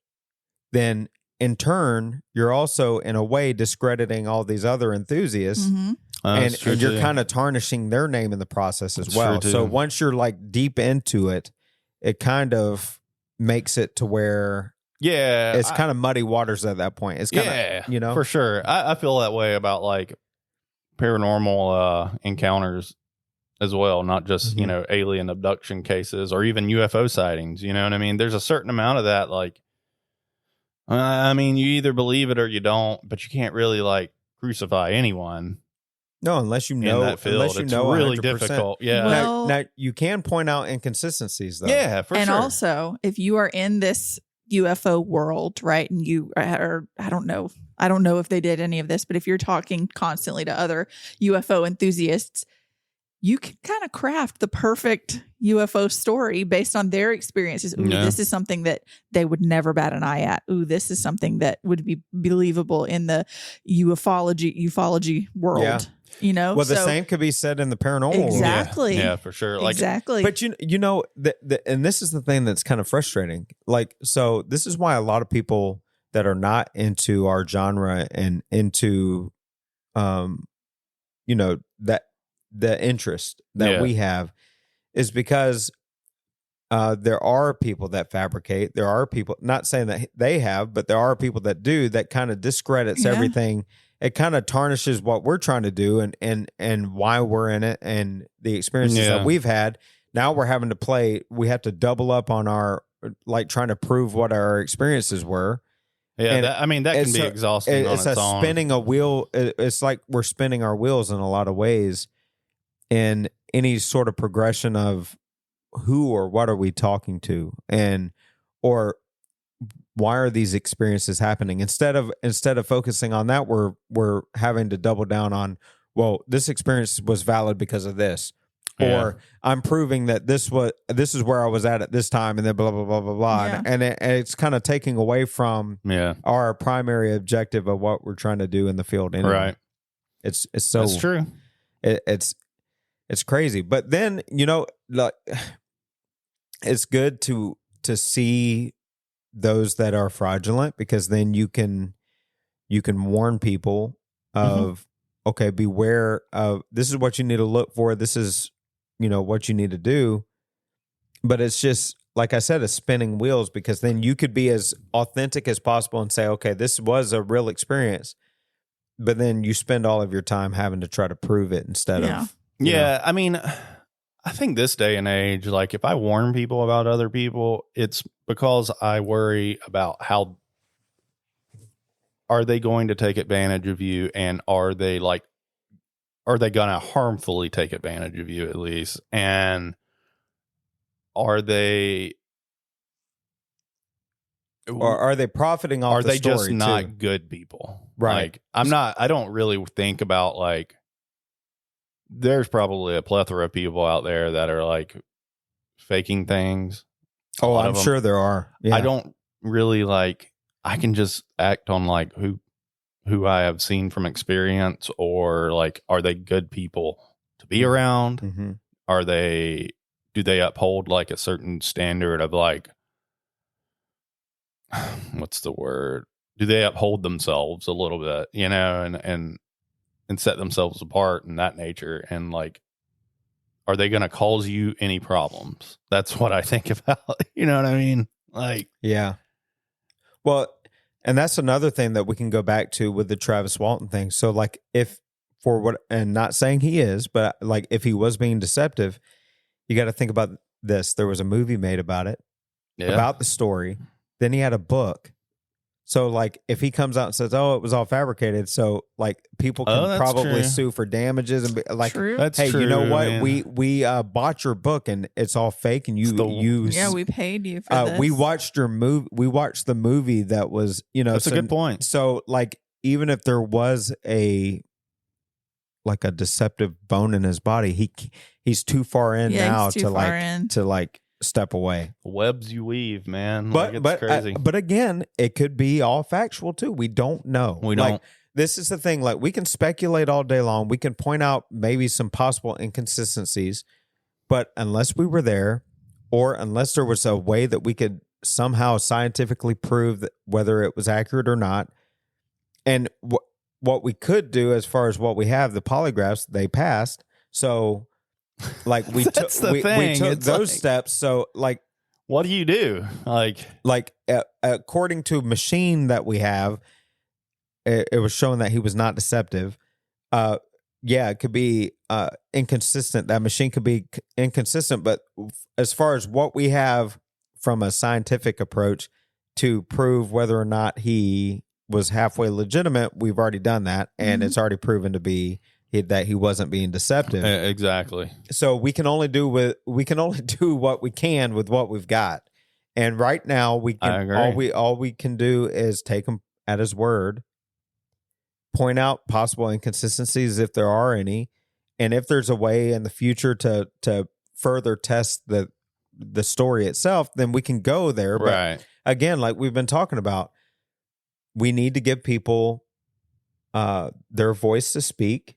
then in turn, you're also in a way discrediting all these other enthusiasts. Mm-hmm. And you're kind of tarnishing their name in the process as well. So once you're like deep into it, it kind of makes it to where it's kind of muddy waters at that point. It's kind of, for sure. I feel that way about like paranormal encounters as well, not just, alien abduction cases or even UFO sightings. You know what I mean? There's a certain amount of that. Like, I mean, you either believe it or you don't, but you can't really like crucify anyone. No, unless you know in that field. Unless you it's know really 100%. Difficult. Yeah. Well, now you can point out inconsistencies though. Yeah, for and sure. And also, if you are in this UFO world, right, and you are, I don't know if they did any of this, but if you're talking constantly to other UFO enthusiasts, you can kind of craft the perfect UFO story based on their experiences. Ooh, this is something that they would never bat an eye at. Ooh, this is something that would be believable in the ufology world. Yeah. Well, the same could be said in the paranormal world. Exactly. Yeah, for sure. Like, exactly. But and this is the thing that's kind of frustrating. Like, so this is why a lot of people that are not into our genre and into, that the interest that we have is because there are people that fabricate. There are people, not saying that they have, but there are people that do, that kind of discredits everything. It kind of tarnishes what we're trying to do and why we're in it and the experiences that we've had. Now we're having to we have to double up on our, like, trying to prove what our experiences were. Yeah, that can be exhausting on its own. Spinning a wheel. It's like we're spinning our wheels in a lot of ways. And any sort of progression of who or what are we talking to, or why are these experiences happening? Instead of focusing on that, we're having to double down on well, this experience was valid because of this. Yeah. Or I'm proving that this is where I was at this time, and then blah blah blah blah blah, Yeah. and it's kind of taking away from our primary objective of what we're trying to do in the field. Anyway. Right. It's so That's true. It's crazy, but then like it's good to see those that are fraudulent, because then you can warn people of okay, beware of this is what you need to look for. This is what you need to do. But it's just, like I said, it's spinning wheels, because then you could be as authentic as possible and say, okay, this was a real experience. But then you spend all of your time having to try to prove it instead of. Yeah. I mean, I think this day and age, like if I warn people about other people, it's because I worry about how are they going to take advantage of you, and are they going to harmfully take advantage of you at least? And are they profiting off are the they story just not too? good people? Right. Like, I don't really think about, like, there's probably a plethora of people out there that are like faking things. Oh, I'm sure there are. Yeah. I don't really I can just act on like who I have seen from experience, or like, are they good people to be around? Mm-hmm. Do they uphold like a certain standard of like, what's the word? Do they uphold themselves a little bit, and set themselves apart in that nature? And like, are they going to cause you any problems? That's what I think about. You know what I mean? Like, yeah. Well, and that's another thing that we can go back to with the Travis Walton thing. So like, and not saying he is, but like if he was being deceptive, you got to think about this. There was a movie made about it, about the story. Then he had a book. So like if he comes out and says, "Oh, it was all fabricated," so like people can probably sue for damages and be like, True. That's "Hey, true, you know what? man. We bought your book and it's all fake, and we paid you for this. we watched your movie. We watched the movie that was That's a good point. So like even if there was a deceptive bone in his body, he's too far in now to like step away. Webs you weave, man. But it's crazy. But again, it could be all factual too. We don't know. We don't. This is the thing. Like we can speculate all day long. We can point out maybe some possible inconsistencies, but unless we were there, or unless there was a way that we could somehow scientifically prove that whether it was accurate or not, and what we could do as far as what we have, the polygraphs, they passed. So. Like we took those steps. So like, what do you do? Like according to a machine that we have, it was showing that he was not deceptive. It could be inconsistent. That machine could be inconsistent. But as far as what we have from a scientific approach to prove whether or not he was halfway legitimate, we've already done that, and it's already proven to be that he wasn't being deceptive. Exactly. So we can only do what we can with what we've got. And right now we can all we can do is take him at his word, point out possible inconsistencies if there are any, and if there's a way in the future to further test the story itself, then we can go there. Right. But again, like we've been talking about, we need to give people their voice to speak.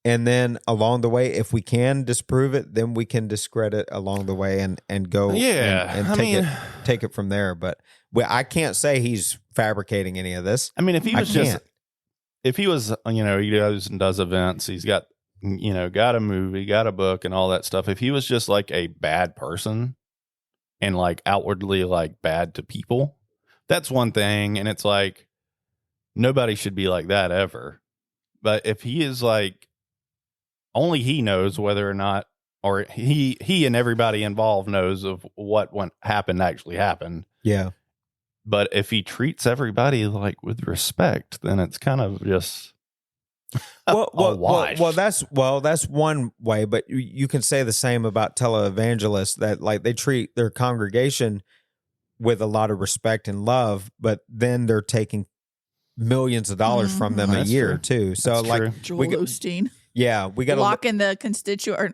And then along the way, if we can disprove it, then we can discredit along the way and go and take it from there. But I can't say he's fabricating any of this. I mean, if he was he goes and does events, he's got a movie, got a book and all that stuff. If he was just like a bad person and like outwardly like bad to people, that's one thing. And it's like, nobody should be like that ever. But if he is like, only he knows whether or not, or he and everybody involved knows of what actually happened. Yeah. But if he treats everybody like with respect, then it's kind of just that's one way. But you can say the same about televangelists, that like they treat their congregation with a lot of respect and love, but then they're taking millions of dollars from them a That's year true. too. So That's like, true. Joel Osteen. yeah, we got to Locking the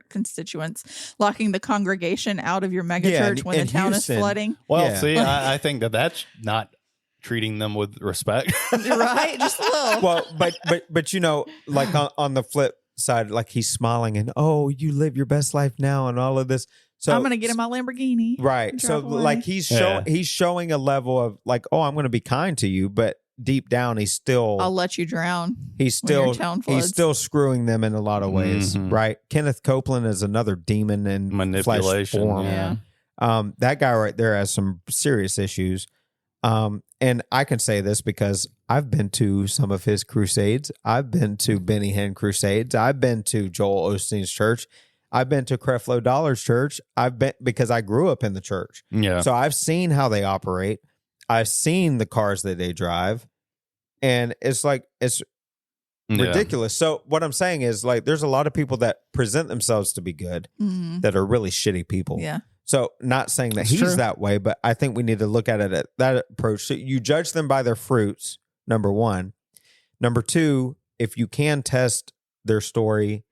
constituents, locking the congregation out of your megachurch Yeah, when the in town Houston. is flooding. Well, Yeah. see, I think that's not treating them with respect. Right? Just a little. well, but you know, like on the flip side, like he's smiling and oh, you live your best life now and all of this. So I'm gonna get in my Lamborghini. right. and So drive away. like he's Yeah. showing a level of like, oh, I'm going to be kind to you, but deep down he's still I'll let you drown. he's when your still town floods. he's still screwing them in a lot of ways, Mhm. right? Kenneth Copeland is another demon in flesh Manipulation. form. Yeah. That guy right there has some serious issues. And I can say this because I've been to some of his crusades. I've been to Benny Hinn crusades. I've been to Joel Osteen's church. I've been to Creflo Dollar's church. I've been because I grew up in the church. Yeah. So I've seen how they operate. I've seen the cars that they drive. And it's like, it's Yeah. ridiculous. So what I'm saying is like, there's a lot of people that present themselves to be good Mhm. that are really shitty people. Yeah. So not saying that That's he's true. that way, but I think we need to look at it at that approach. So you judge them by their fruits, number one. Number two, if you can test their story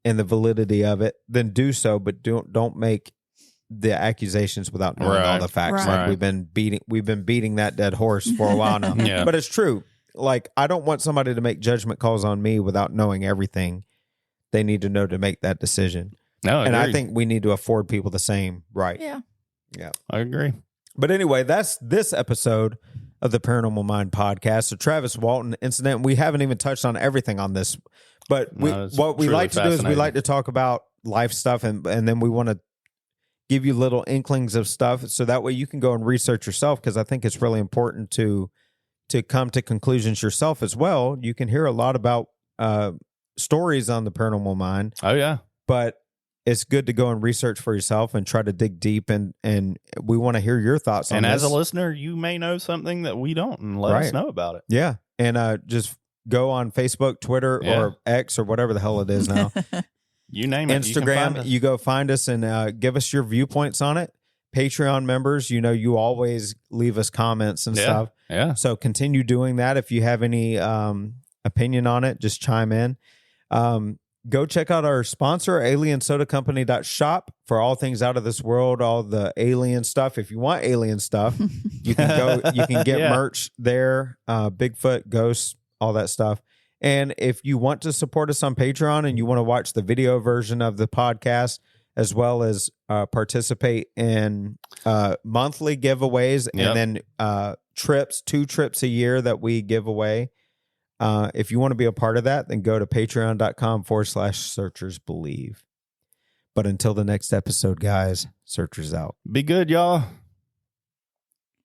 and the validity of it, then do so, but don't make the accusations without knowing all Right. the facts. Right. Like Right. we've been beating that dead horse for a while now. Yeah. But it's true. Like I don't want somebody to make judgment calls on me without knowing everything they need to know to make that decision. No, And I agreed. think we need to afford people the same right. Yeah. I agree. But anyway, that's this episode of the Paranormal Mind podcast. So Travis Walton incident. We haven't even touched on everything on this, but No, it's what we truly like to do is we fascinating. like to talk about life stuff, and then we want to give you little inklings of stuff, so that way you can go and research yourself. Because I think it's really important to come to conclusions yourself as well. You can hear a lot about stories on the Paranormal Mind, Oh yeah. but it's good to go and research for yourself and try to dig deep, and we want to hear your thoughts on And this. as a listener, you may know something that we don't, and let us Right. know about it. Yeah. And just go on Facebook, Twitter, Yeah. or X, or whatever the hell it is now. You name it. You can find Instagram, us. you go find us and give us your viewpoints on it. Patreon members, you always leave us comments and Yeah. stuff. Yeah. So continue doing that. If you have any opinion on it, just chime in. Go check out our sponsor, aliensodacompany.shop, for all things out of this world, all the alien stuff. If you want alien stuff, you can get Yeah. merch there, Bigfoot, ghosts, all that stuff. And if you want to support us on Patreon and you want to watch the video version of the podcast, as well as participate in monthly giveaways, Yep. and then two trips a year that we give away. If you want to be a part of that, then go to patreon.com/searchersbelieve. But until the next episode, guys, searchers out. Be good, y'all.